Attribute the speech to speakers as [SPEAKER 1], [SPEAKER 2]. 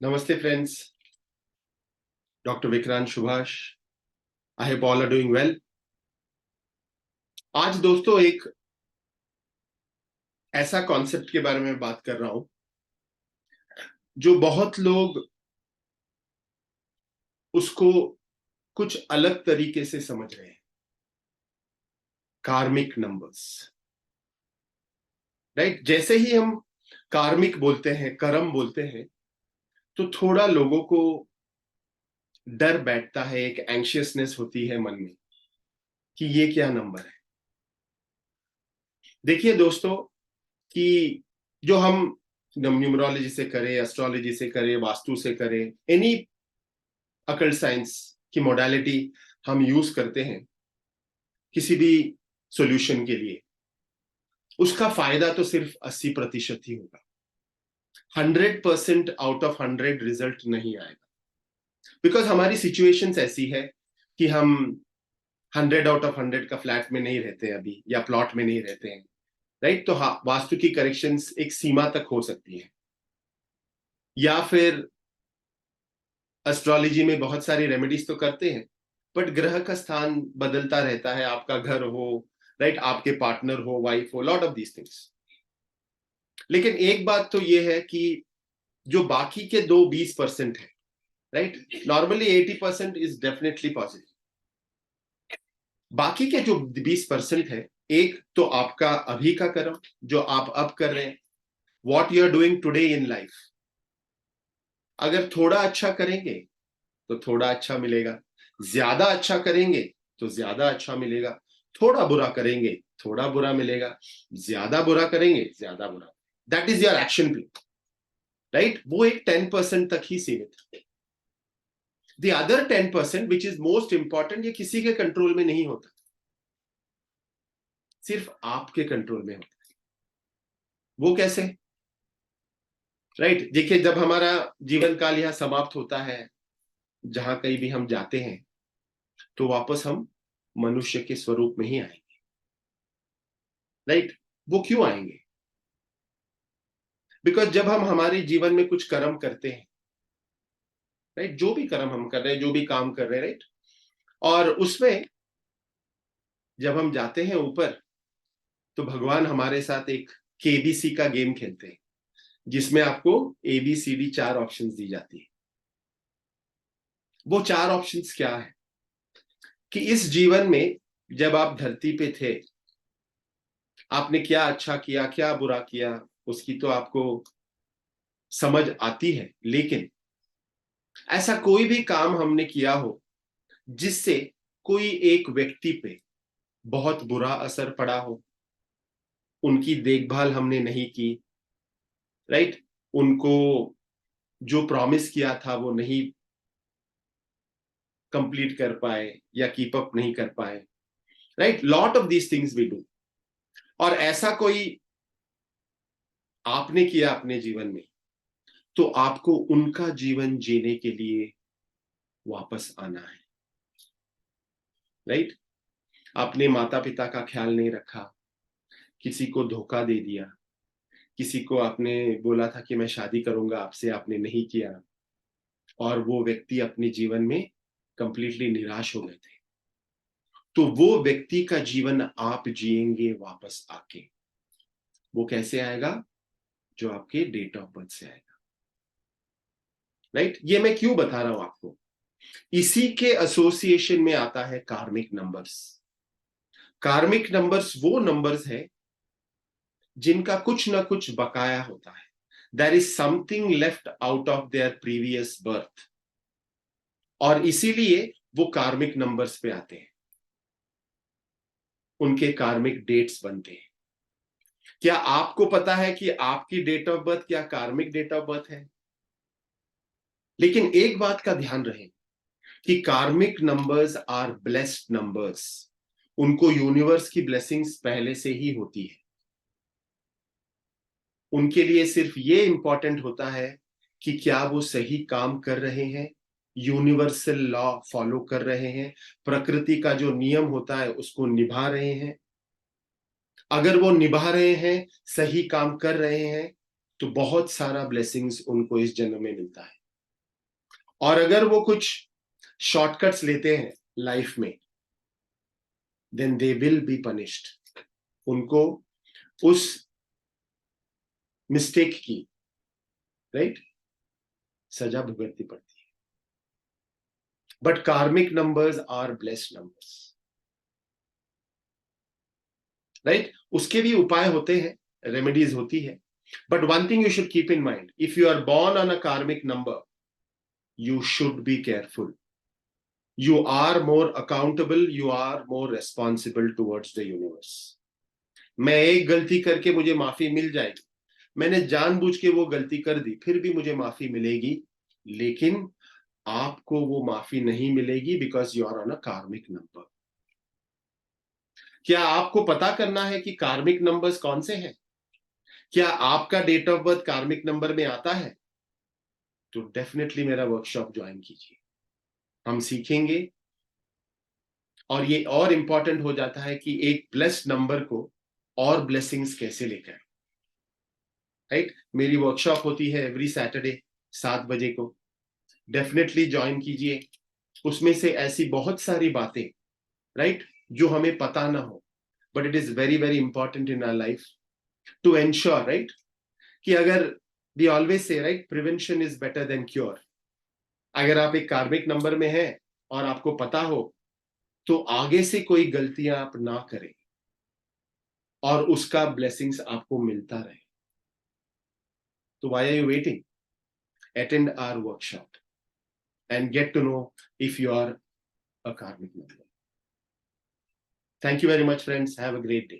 [SPEAKER 1] Namaste, friends. Dr. Vikrant Subhash. I hope all are doing well. आज दोस्तों एक ऐसा कॉन्सेप्ट के बारे में बात कर रहा हूं जो बहुत लोग उसको कुछ अलग तरीके से समझ रहे हैं। कार्मिक नंबर्स, राइट? जैसे ही हम कार्मिक बोलते हैं, कर्म बोलते हैं, तो थोड़ा लोगों को डर बैठता है, एक एंशियसनेस होती है मन में कि ये क्या नंबर है। देखिए दोस्तों कि जो हम न्यूमरोलॉजी से करें, एस्ट्रोलॉजी से करें, वास्तु से करें, एनी अकल्ट साइंस की मोडालिटी हम यूज करते हैं किसी भी सॉल्यूशन के लिए, उसका फायदा तो सिर्फ 80% ही होगा। 100% आउट ऑफ 100 रिजल्ट नहीं आएगा, बिकॉज हमारी सिचुएशंस ऐसी है कि हम 100 आउट ऑफ 100 का फ्लैट में नहीं रहते हैं अभी, या प्लॉट में नहीं रहते हैं, राइट? तो हाँ, वास्तु की करेक्शंस एक सीमा तक हो सकती है, या फिर एस्ट्रोलॉजी में बहुत सारी रेमेडीज तो करते हैं, बट ग्रह का स्थान बदलता रहता है, आपका घर हो, राइट, आपके पार्टनर हो, वाइफ हो, लॉट ऑफ दीज थिंग्स। लेकिन एक बात तो ये है कि जो बाकी के दो 20% है, right, normally 80% is definitely positive. बाकी के जो 20% है, एक तो आपका अभी का कर्म जो आप अब कर रहे हैं, what you are doing today in life. अगर थोड़ा अच्छा करेंगे तो थोड़ा अच्छा मिलेगा, ज्यादा अच्छा करेंगे तो ज्यादा अच्छा मिलेगा, थोड़ा बुरा करेंगे थोड़ा बुरा मिलेगा, ज्यादा बुरा करेंगे ज्यादा बुरा। That is your action plan, right? वो एक 10% तक ही सीमित है। The other 10% which is most important, ये किसी के कंट्रोल में नहीं होता, सिर्फ आपके कंट्रोल में होता है। वो कैसे, राइट? देखिए, जब हमारा जीवन काल यहां समाप्त होता है, जहां कहीं भी हम जाते हैं, तो वापस हम मनुष्य के स्वरूप में ही आएंगे, राइट? वो क्यों आएंगे? बिकॉज जब हम हमारे जीवन में कुछ कर्म करते हैं, राइट, जो भी कर्म हम कर रहे हैं, जो भी काम कर रहे हैं, राइट, और उसमें जब हम जाते हैं ऊपर, तो भगवान हमारे साथ एक केबीसी का गेम खेलते हैं, जिसमें आपको ABCD 4 ऑप्शंस दी जाती है। वो 4 ऑप्शंस क्या है कि इस जीवन में जब आप धरती पे थे, आपने क्या अच्छा किया, क्या बुरा किया, उसकी तो आपको समझ आती है। लेकिन ऐसा कोई भी काम हमने किया हो जिससे कोई एक व्यक्ति पे बहुत बुरा असर पड़ा हो, उनकी देखभाल हमने नहीं की, राइट, उनको जो प्रॉमिस किया था वो नहीं कंप्लीट कर पाए या कीप अप नहीं कर पाए, right, lot of these things we do. और ऐसा कोई आपने किया अपने जीवन में, तो आपको उनका जीवन जीने के लिए वापस आना है, राइट? आपने माता पिता का ख्याल नहीं रखा, किसी को धोखा दे दिया, किसी को आपने बोला था कि मैं शादी करूंगा आपसे, आपने नहीं किया, और वो व्यक्ति अपने जीवन में कंप्लीटली निराश हो गए थे, तो वो व्यक्ति का जीवन आप जिएंगे वापस आके। वो कैसे आएगा? जो आपके डेट ऑफ बर्थ से आएगा, राइट? ये मैं क्यों बता रहा हूं आपको? इसी के एसोसिएशन में आता है कार्मिक नंबर्स। कार्मिक नंबर्स वो नंबर्स है जिनका कुछ ना कुछ बकाया होता है। There is something left out of their previous birth, और इसीलिए वो कार्मिक नंबर्स पे आते हैं, उनके कार्मिक डेट्स बनते हैं। क्या आपको पता है कि आपकी डेट ऑफ बर्थ क्या कार्मिक डेट ऑफ बर्थ है? लेकिन एक बात का ध्यान रहे कि कार्मिक नंबर्स आर ब्लेस्ड नंबर्स, उनको यूनिवर्स की ब्लेसिंग्स पहले से ही होती है। उनके लिए सिर्फ ये इंपॉर्टेंट होता है कि क्या वो सही काम कर रहे हैं, यूनिवर्सल लॉ फॉलो कर रहे हैं, प्रकृति का जो नियम होता है उसको निभा रहे हैं। अगर वो निभा रहे हैं, सही काम कर रहे हैं, तो बहुत सारा ब्लेसिंग्स उनको इस जन्म में मिलता है। और अगर वो कुछ शॉर्टकट्स लेते हैं लाइफ में, then they will be punished. उनको उस मिस्टेक की राइट सजा भुगतनी पड़ती है। But karmic numbers are blessed numbers, right. उसके भी उपाय होते हैं, रेमेडीज होती है। But one thing you should keep in mind, if you are born on a karmic number, you should be careful. You are more accountable, you are more responsible towards the universe. मैं एक गलती करके मुझे माफी मिल जाएगी, मैंने जानबूझ के वो गलती कर दी, फिर भी मुझे माफी मिलेगी, लेकिन आपको वो माफी नहीं मिलेगी because you are on a karmic number. क्या आपको पता करना है कि कार्मिक नंबर्स कौन से हैं? क्या आपका डेट ऑफ बर्थ कार्मिक नंबर में आता है? तो डेफिनेटली मेरा वर्कशॉप ज्वाइन कीजिए, हम सीखेंगे। और ये और इंपॉर्टेंट हो जाता है कि एक ब्लेस्ड नंबर को और ब्लेसिंग्स कैसे लेकर, राइट। मेरी वर्कशॉप होती है एवरी सैटरडे 7 बजे को, डेफिनेटली ज्वाइन कीजिए। उसमें से ऐसी बहुत सारी बातें, राइट, जो हमें पता ना हो, but it is very very important in our life to ensure, right, कि अगर we always say right prevention is better than cure. अगर आप एक कार्मिक नंबर में हैं और आपको पता हो, तो आगे से कोई गलतियां आप ना करें और उसका ब्लेसिंग्स आपको मिलता रहे। तो why are you waiting? Attend our workshop and get to know if you are a karmic member. Thank you very much, friends. Have a great day.